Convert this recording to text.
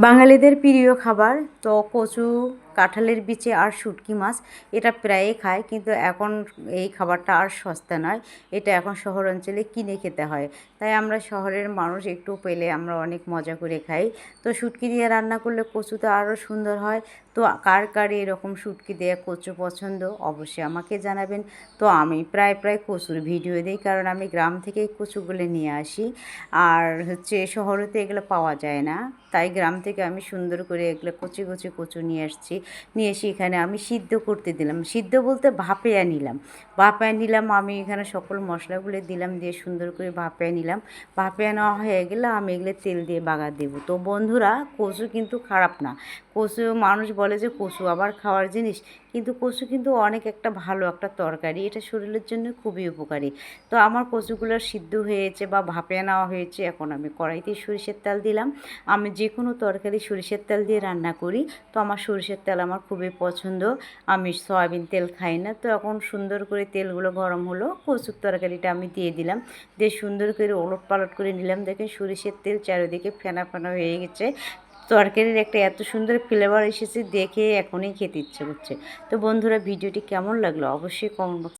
বাঙালিদের প্রিয় খাবার তো কচু, কাঁঠালের বিচি আর শুটকি মাছ এটা প্রায়ই খায়, কিন্তু এখন এই খাবারটা আর সস্তা নয়। এটা এখন শহর অঞ্চলে কিনে খেতে হয়। তাই আমরা শহরের মানুষ একটু পেলে আমরা অনেক মজা করে খাই। তো শুটকি দিয়ে রান্না করলে কচু তো আরও সুন্দর হয়। তো কার কার এরকম শুটকি দিয়ে কচু পছন্দ অবশ্যই আমাকে জানাবেন। তো আমি প্রায় প্রায় কচুর ভিডিও দিই, কারণ আমি গ্রাম থেকেই কচুগুলো নিয়ে আসি। আর শহরে তো এগুলো পাওয়া যায় না। তাই গ্রাম থেকে আমি সুন্দর করে এগুলো কচি কচি কচু নিয়ে আসছি। নিয়ে এসে এখানে আমি সিদ্ধ করতে দিলাম। সিদ্ধ বলতে ভাপিয়ে নিলাম। ভাপিয়ে নিলাম, আমি এখানে সকল মশলাগুলো দিলাম, দিয়ে সুন্দর করে ভাপিয়ে নিলাম। ভাপিয়ে নেওয়া হয়ে গেলে আমি এগুলো তেল দিয়ে বাগার দেবো। তো বন্ধুরা, কচু কিন্তু খারাপ না। কচু মানুষ বলে যে কচু আবার খাওয়ার জিনিস, কিন্তু কচু কিন্তু অনেক একটা ভালো একটা তরকারি, এটা শরীরের জন্য খুবই উপকারী। তো আমার কচুগুলো সিদ্ধ হয়েছে বা ভাপিয়ে নেওয়া হয়েছে। এখন আমি কড়াইতে সরিষার তেল দিলাম। আমি যে কোনো তরকারি সরিষার তেল দিয়ে রান্না করি। তো আমার সরিষার তেল আমার খুবই পছন্দ। আমি সয়াবিন তেল খাই না। তো এখন সুন্দর করে তেলগুলো গরম হলো, কচুর তরকারিটা আমি দিয়ে দিলাম। দিয়ে সুন্দর করে ওলট পালট করে নিলাম। দেখেন সরিষার তেল চারিদিকে ফেনা ফেনা হয়ে গেছে। তরকারির একটা এত সুন্দর ফ্লেভার এসেছে, দেখে এখনই খেতে ইচ্ছে করছে। তো বন্ধুরা, ভিডিওটি কেমন লাগলো অবশ্যই কমেন্ট